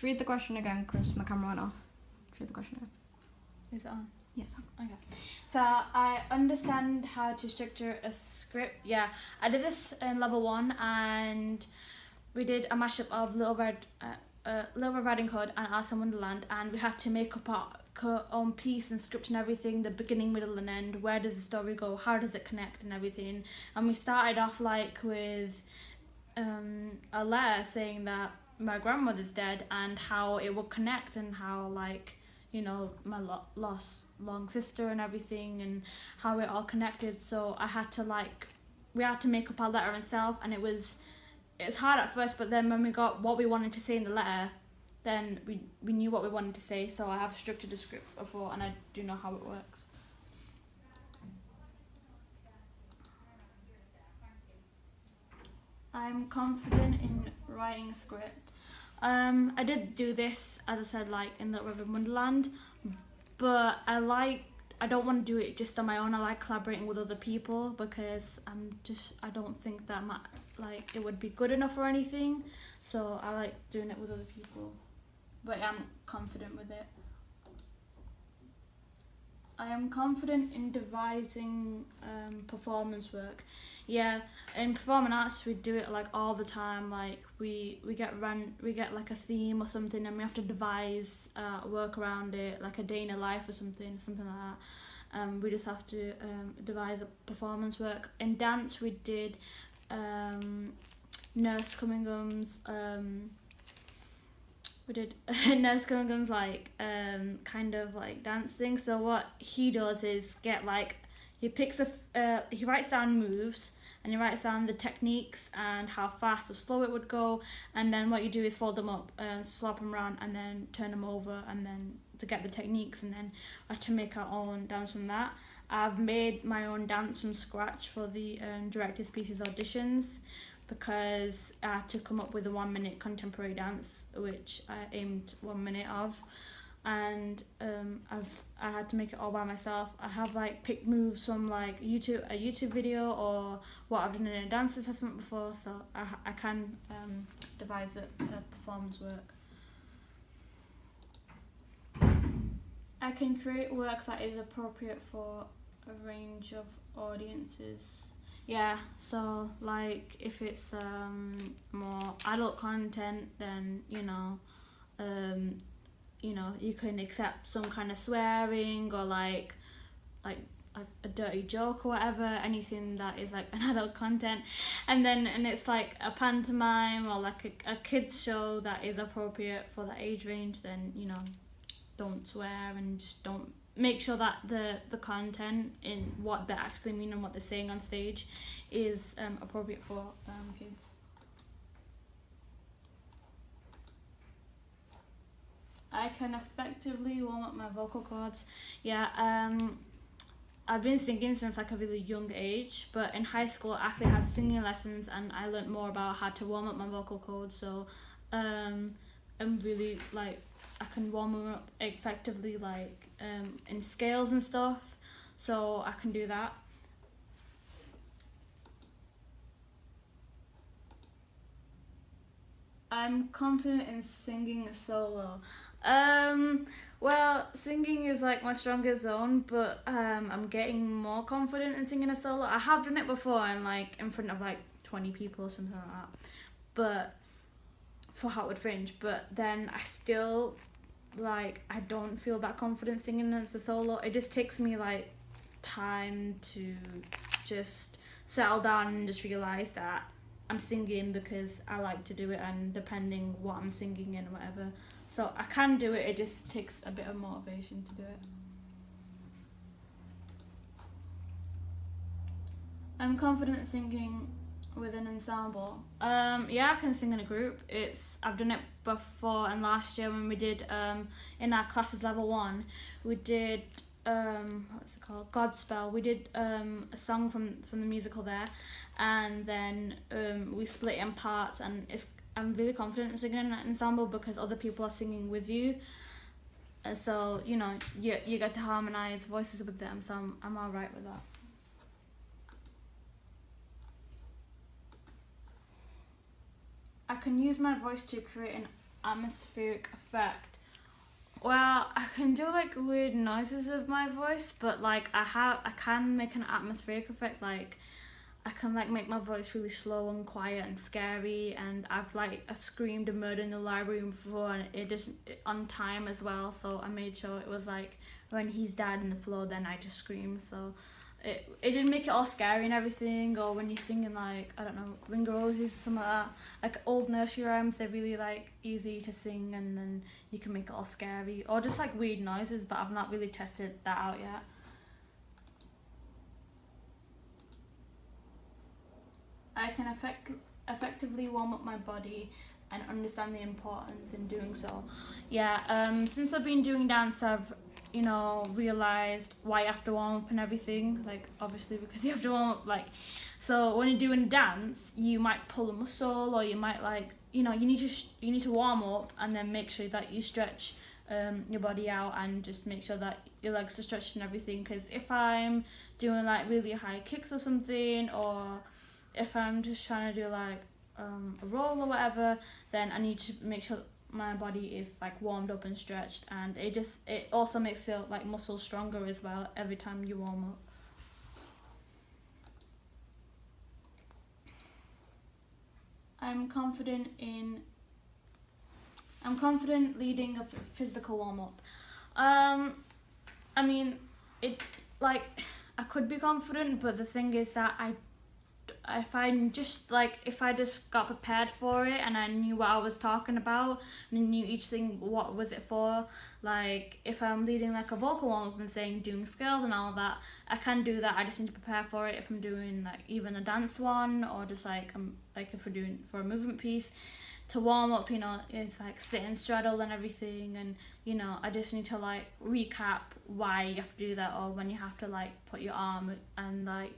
read the question again because my camera went off. Just read the question again. Is it on? Yes. Okay. So I understand how to structure a script. Yeah, I did this in level 1, and we did a mashup of Little Red Riding Hood and Alice in Wonderland, and we had to make up our own piece and script and everything, the beginning, middle and end. Where does the story go? How does it connect and everything? And we started off like with a letter saying that my grandmother's dead and how it would connect, and how like, you know, my lost long sister and everything, and how it all connected. So we had to make up our letter ourselves, and it's hard at first, but then when we got what we wanted to say in the letter, then we knew what we wanted to say. So I have structured a script before, and I do know how it works. I'm confident in writing a script. I did do this, as I said, like in Little River Wonderland, but I don't want to do it just on my own. I like collaborating with other people because I don't think that it would be good enough or anything. So I like doing it with other people, but I'm confident with it. I am confident in devising performance work. Yeah, in performing arts we do it like all the time. Like we get like a theme or something, and we have to devise work around it, like a day in a life or something like that. We just have to devise a performance work. In dance we did Nurse Cummingham's Nurse Cummingham's like kind of like dance thing. So what he does is he writes down moves, and he writes down the techniques and how fast or slow it would go, and then what you do is fold them up and swap them around and then turn them over, and then to get the techniques, and then I had to make our own dance from that. I've made my own dance from scratch for the director's pieces auditions, because I had to come up with a 1-minute contemporary dance, which I aimed 1 minute of, and I had to make it all by myself. I have like picked moves from like a YouTube video or what I've done in a dance assessment before, so I can devise a performance work. I can create work that is appropriate for a range of audiences. Yeah, so like if it's more adult content, then you can accept some kind of swearing or like a dirty joke or whatever, anything that is like an adult content. And it's like a pantomime or like a kids show that is appropriate for that age range, then don't swear, and just don't make sure that the content in what they actually mean and what they're saying on stage is appropriate for kids. I can effectively warm up my vocal cords. Yeah, I've been singing since like a really young age, but in high school I actually had singing lessons, and I learned more about how to warm up my vocal cords. So I'm really like, I can warm them up effectively, like in scales and stuff, so I can do that. I'm confident in singing a solo. Well, singing is like my strongest zone, but I'm getting more confident in singing a solo. I have done it before, and like in front of like 20 people or something like that, but for Hartwood Fringe. But then I still I don't feel that confident singing as a solo. It just takes me like time to just settle down and just realise that I'm singing because I like to do it, and depending what I'm singing and whatever. So I can do it, it just takes a bit of motivation to do it. I'm confident singing with an ensemble. Yeah, I can sing in a group. I've done it before, and last year when we did in our classes level 1, we did what's it called, Godspell. We did a song from the musical there, and then we split it in parts, and I'm really confident in singing in an ensemble because other people are singing with you, so you get to harmonise voices with them, so I'm alright with that. I can use my voice to create an atmospheric effect. Well, I can do like weird noises with my voice, but like I can make an atmospheric effect. Like I can like make my voice really slow and quiet and scary, and I screamed a murder in the library room before, and it just on time as well. So I made sure it was like when he's died on the floor, then I just screamed. So it didn't make it all scary and everything. Or when you're singing like, I don't know, Ring of Roses or something like that, like old nursery rhymes, they're really like easy to sing, and then you can make it all scary, or just like weird noises. But I've not really tested that out yet. I can effectively warm up my body and understand the importance in doing so. Yeah, since I've been doing dance, I've realised why you have to warm up and everything. Like obviously because you have to warm up, like, so when you're doing dance, you might pull a muscle, or you might like, you need to warm up and then make sure that you stretch your body out, and just make sure that your legs are stretched and everything. Because if I'm doing like really high kicks or something, or if I'm just trying to do like a roll or whatever, then I need to make sure my body is like warmed up and stretched, and it also makes your like muscles stronger as well every time you warm up. I'm confident leading a physical warm up. I mean, it like I could be confident, but the thing is that if I just got prepared for it and I knew what I was talking about and I knew each thing, what was it for, like if I'm leading like a vocal warm up and saying doing scales and all that, I can do that. I just need to prepare for it if I'm doing like even a dance one, or just like if we're doing for a movement piece. To warm up, it's like sit and straddle and everything, and I just need to like recap why you have to do that, or when you have to like put your arm and like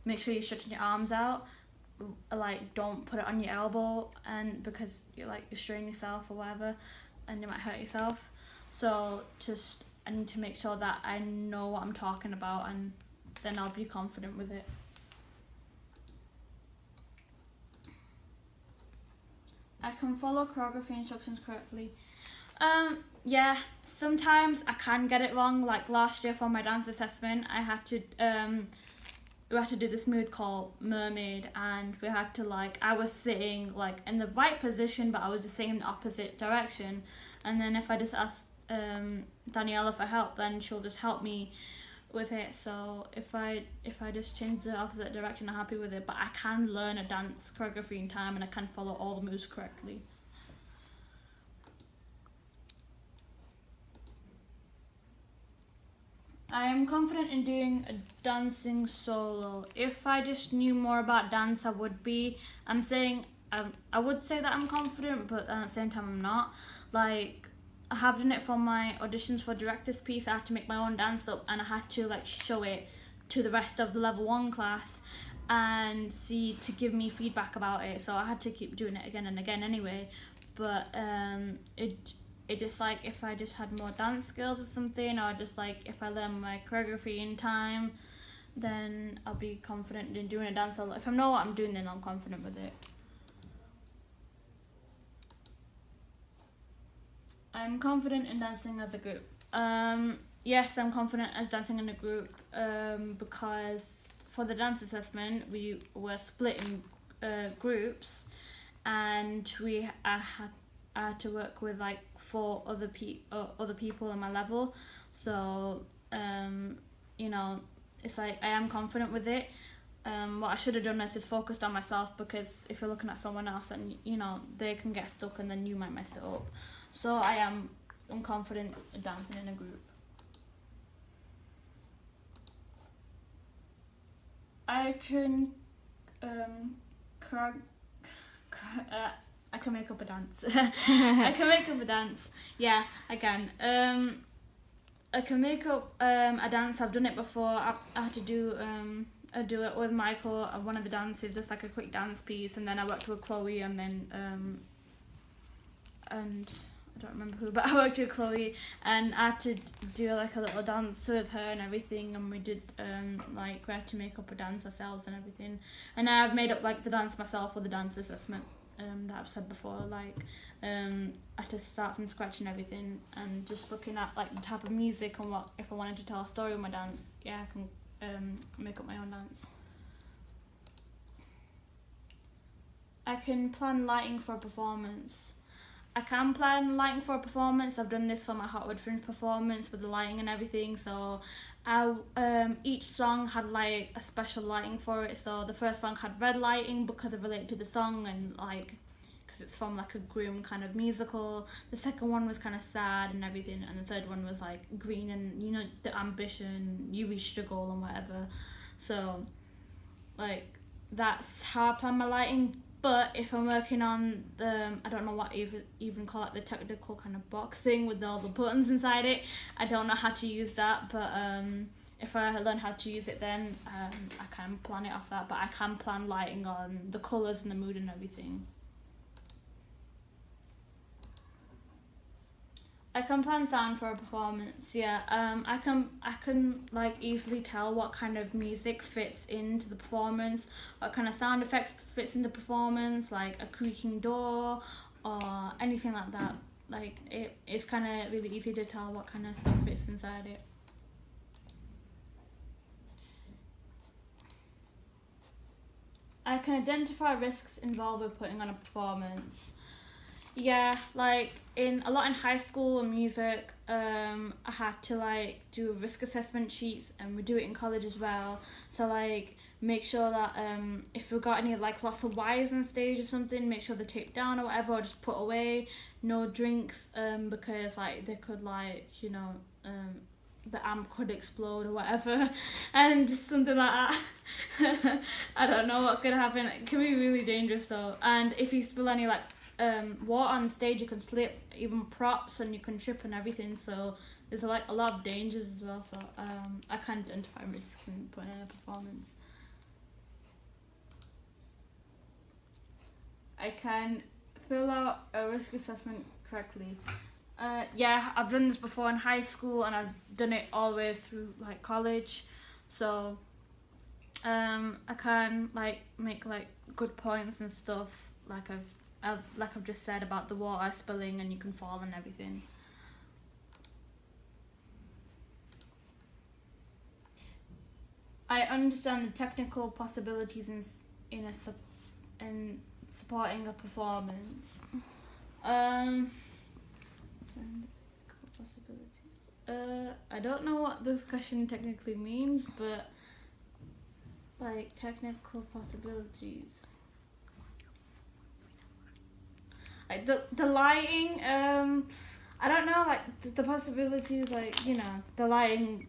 make sure you're stretching your arms out. Like don't put it on your elbow, and because you're strain yourself or whatever, and you might hurt yourself. So just I need to make sure that I know what I'm talking about, and then I'll be confident with it. I can follow choreography instructions correctly. Yeah, sometimes I can get it wrong. Like last year for my dance assessment, we had to do this move called Mermaid, and we had to I was sitting like in the right position, but I was just sitting in the opposite direction. And then if I just ask Daniela for help, then she'll just help me with it. So if I just change the opposite direction, I'm happy with it. But I can learn a dance choreography in time, and I can follow all the moves correctly. I am confident in doing a dancing solo. If I just knew more about dance, I would be. I would say that I'm confident, but at the same time I'm not. Like, I have done it for my auditions for director's piece. I had to make my own dance up, and I had to show it to the rest of the level 1 class and to give me feedback about it. So I had to keep doing it again and again anyway. But it just if I just had more dance skills or something, or just if I learn my choreography in time, then I'll be confident in doing a dance solo. If I know what I'm doing, then I'm confident with it. I'm confident in dancing as a group. Yes, I'm confident as dancing in a group because for the dance assessment we were split in groups, and I had to work with 4 other people in my level. So it's I am confident with it. What I should have done is just focused on myself, because if you're looking at someone else and they can get stuck and then you might mess it up. So I'm confident dancing in a group. I can I can make up a dance. I can make up a dance. Yeah, I can. I can make up a dance. I've done it before. I had to do I do it with Michael. One of the dances, just a quick dance piece, and then I worked with Chloe, and then and I don't remember who, but I worked with Chloe, and I had to do a little dance with her and everything, and we did we had to make up a dance ourselves and everything, and I've made up the dance myself for the dance assessment. that I've said before, like I had to start from scratch and everything, and just looking at like the type of music and what if I wanted to tell a story with my dance, yeah, I can make up my own dance. I can plan lighting for a performance. I can plan lighting for a performance. I've done this for my Hotwood Fringe performance with the lighting and everything. So each song had like a special lighting for it. So the first song had red lighting because it related to the song and like because it's from like a grim kind of musical. The second one was kind of sad and everything, and the third one was like green and, you know, the ambition, you reached your goal and whatever. So like that's how I plan my lighting. But if I'm working on the, I don't know what even call it, the technical kind of boxing with all the buttons inside it, I don't know how to use that, but if I learn how to use it then I can plan it off that, but I can plan lighting on the colours and the mood and everything. I can plan sound for a performance, yeah. I can like easily tell what kind of music fits into the performance, what kind of sound effects fits into the performance, like a creaking door or anything like that. Like it's kind of really easy to tell what kind of stuff fits inside it. I can identify risks involved with putting on a performance. Yeah, like a lot in high school and music, I had to like do risk assessment sheets, and we do it in college as well. So like make sure that if we've got any like lots of wires on stage or something, make sure they're taped down or whatever, or just put away. No drinks, because like they could like, you know, the amp could explode or whatever, and just something like that. I don't know what could happen. It can be really dangerous though. And if you spill any like water on stage, you can slip even props and you can trip and everything, so there's like a lot of dangers as well. So I can identify risks in putting in a performance. I can fill out a risk assessment correctly. Yeah, I've done this before in high school and I've done it all the way through like college, so I can like make like good points and stuff, like I've just said about the water spilling and you can fall and everything. I understand the technical possibilities in supporting a performance. I don't know what this question technically means, but like technical possibilities. Like the lighting, I don't know, like the possibilities, like, you know, the lighting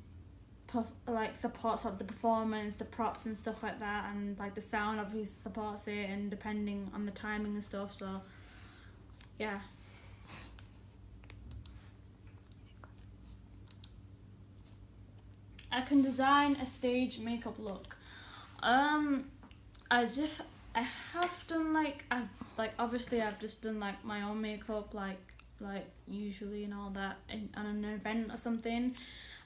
like supports like the performance, the props and stuff like that, and like the sound obviously supports it, and depending on the timing and stuff. So yeah. I can design a stage makeup look. I have done like obviously I've just done like my own makeup, like usually and all that on an event or something.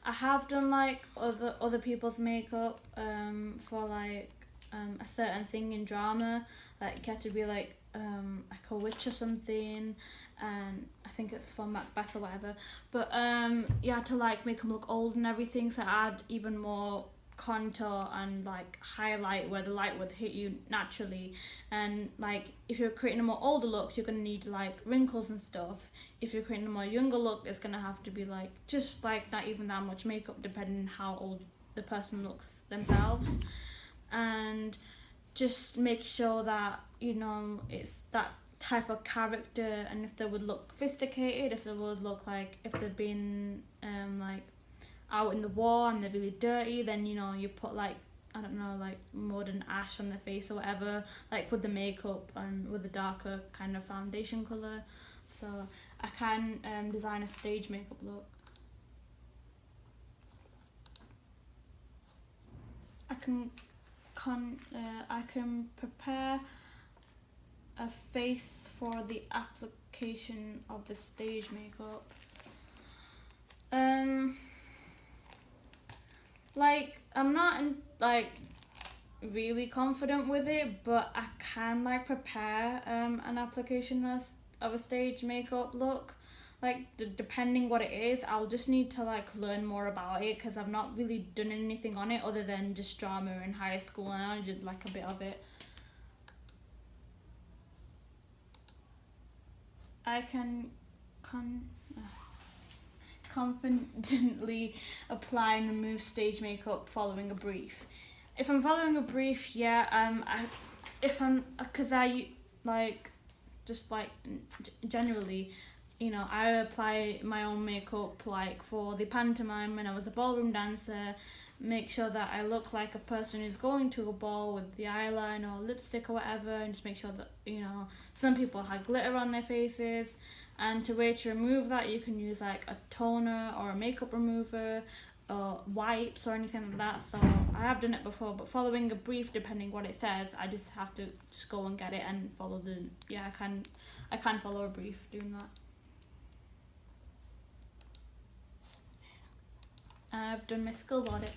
I have done like other people's makeup for like a certain thing in drama, like you had to be like a witch or something, and I think it's for Macbeth or whatever, but you had to like make them look old and everything, so add even more contour and like highlight where the light would hit you naturally. And like if you're creating a more older look, you're gonna need like wrinkles and stuff. If you're creating a more younger look, it's gonna have to be like just like not even that much makeup, depending on how old the person looks themselves. And just make sure that, you know, it's that type of character, and if they would look sophisticated, if they would look like if they've been like out in the war and they're really dirty, then, you know, you put like, I don't know, like mud and ash on their face or whatever, like with the makeup and with the darker kind of foundation colour. So I can design a stage makeup look. I can prepare a face for the application of the stage makeup. Like I'm not in like really confident with it, but I can like prepare an application of a stage makeup look. Like depending what it is, I'll just need to like learn more about it, because I've not really done anything on it other than just drama in high school, and I did like a bit of it. I can confidently apply and remove stage makeup following a brief. If I'm following a brief, yeah, because I like, just like generally, you know, I apply my own makeup like for the pantomime when I was a ballroom dancer, make sure that I look like a person who's going to a ball with the eyeliner or lipstick or whatever, and just make sure that, you know, some people had glitter on their faces, and to remove that, you can use like a toner or a makeup remover or wipes or anything like that. So I have done it before, but following a brief, depending what it says, I just have to just go and get it and follow I can follow a brief doing that. I've done my skills audit.